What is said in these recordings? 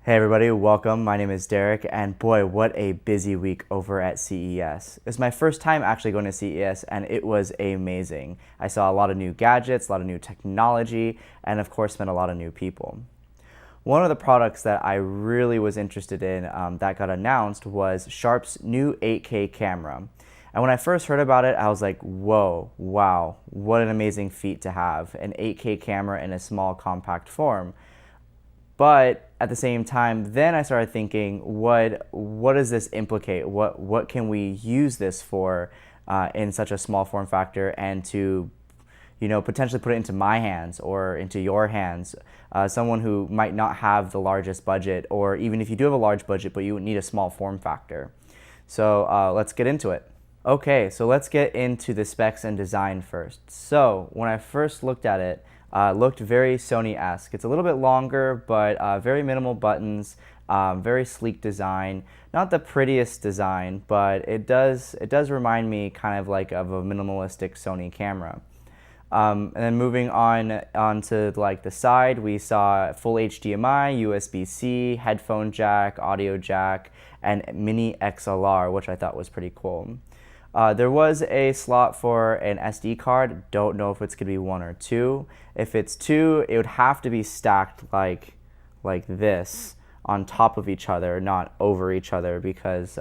Hey everybody, welcome. My name is Derek, and boy, what a busy week over at CES. It's my first time actually going to CES, and it was amazing. I saw a lot of new gadgets, a lot of new technology, and of course met a lot of new people. One of the products that I really was interested in that got announced was Sharp's new 8K camera. And when I first heard about it, I was like, whoa, wow, what an amazing feat to have, an 8K camera in a small compact form. But at the same time, then I started thinking, what does this implicate? What can we use this for in such a small form factor, and to potentially put it into my hands or into your hands, someone who might not have the largest budget, or even if you do have a large budget but you need a small form factor. So let's get into it. Okay, so let's get into the specs and design first. So when I first looked at it, looked very Sony-esque. It's a little bit longer, but very minimal buttons, very sleek design. Not the prettiest design, but it does remind me kind of like of a minimalistic Sony camera. And then moving onto like the side, we saw full HDMI, USB-C, headphone jack, audio jack, and mini XLR, which I thought was pretty cool. There was a slot for an SD card. Don't know if it's going to be one or two. If it's two, it would have to be stacked like this on top of each other, not over each other, because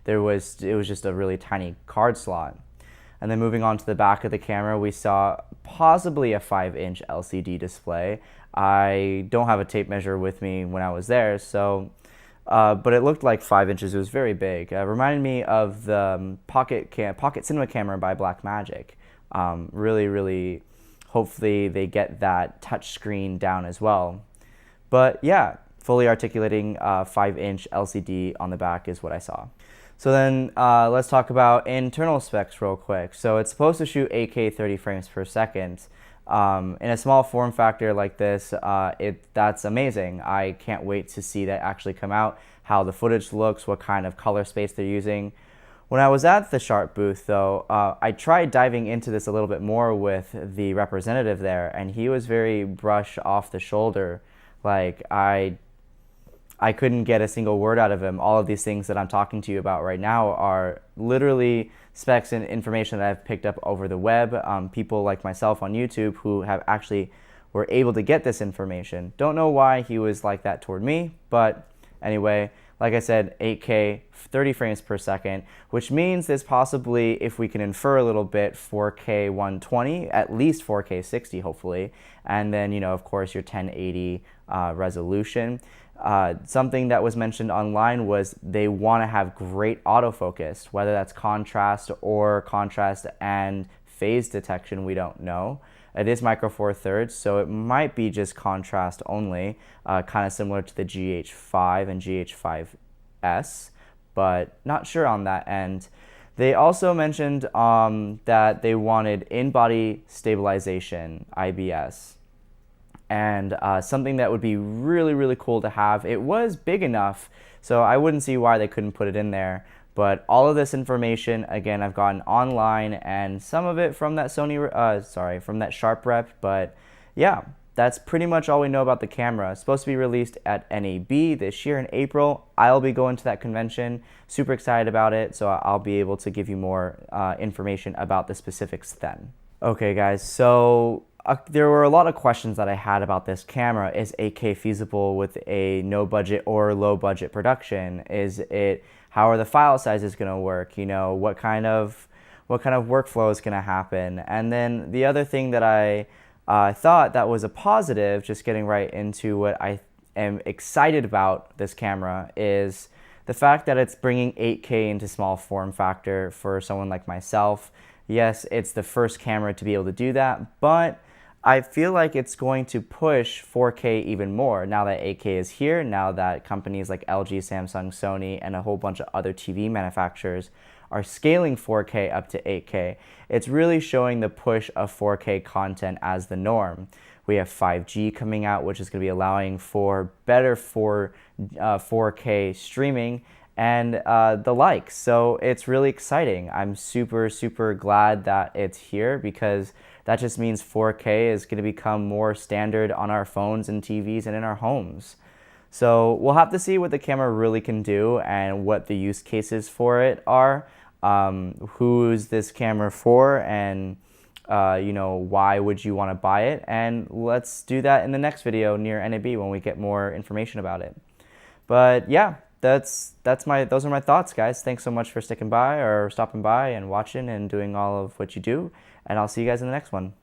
it was just a really tiny card slot. And then moving on to the back of the camera, we saw possibly a 5-inch LCD display. I don't have a tape measure with me when I was there, so but it looked like 5 inches. It was very big. It reminded me of the Pocket Cinema camera by Blackmagic. Really, hopefully they get that touch screen down as well. But yeah, fully articulating 5-inch LCD on the back is what I saw. So then let's talk about internal specs real quick. So it's supposed to shoot 8K 30 frames per second. In a small form factor like this, that's amazing. I can't wait to see that actually come out, how the footage looks, what kind of color space they're using. When I was at the Sharp booth, though, I tried diving into this a little bit more with the representative there, and he was very brush off the shoulder. Like, I couldn't get a single word out of him. All of these things that I'm talking to you about right now are literally specs and information that I've picked up over the web. People like myself on YouTube who have actually were able to get this information. Don't know why he was like that toward me, but anyway, like I said, 8K, 30 frames per second, which means there's possibly, if we can infer a little bit, 4K 120, at least 4K 60 hopefully, and then, of course, your 1080 resolution. Something that was mentioned online was they want to have great autofocus, whether that's contrast or contrast and phase detection, we don't know. It is micro four thirds, so it might be just contrast only, kind of similar to the GH5 and GH5S, but not sure on that end. They also mentioned that they wanted in-body stabilization, IBS. And something that would be really cool to have. It was big enough, so I wouldn't see why they couldn't put it in there. But all of this information, again, I've gotten online, and some of it from that from that Sharp rep. But yeah, that's pretty much all we know about the camera. It's supposed to be released at NAB this year in April. I'll be going to that convention. Super excited about it, so I'll be able to give you more information about the specifics then. Okay, guys, so there were a lot of questions that I had about this camera. Is 8K feasible with a no budget or low budget production? How are the file sizes going to work? What kind of workflow is going to happen? And then the other thing that I thought that was a positive, just getting right into what I am excited about this camera, is the fact that it's bringing 8K into small form factor for someone like myself. Yes, it's the first camera to be able to do that, but I feel like it's going to push 4K even more now that 8K is here, now that companies like LG, Samsung, Sony, and a whole bunch of other TV manufacturers are scaling 4K up to 8K. It's really showing the push of 4K content as the norm. We have 5G coming out, which is going to be allowing for better 4K streaming and the like. So it's really exciting. I'm super glad that it's here, because that just means 4K is going to become more standard on our phones and TVs and in our homes. So we'll have to see what the camera really can do and what the use cases for it are. Who's this camera for, and why would you want to buy it? And let's do that in the next video near NAB when we get more information about it. But yeah, those are my thoughts, guys. Thanks so much for sticking by or stopping by and watching and doing all of what you do. And I'll see you guys in the next one.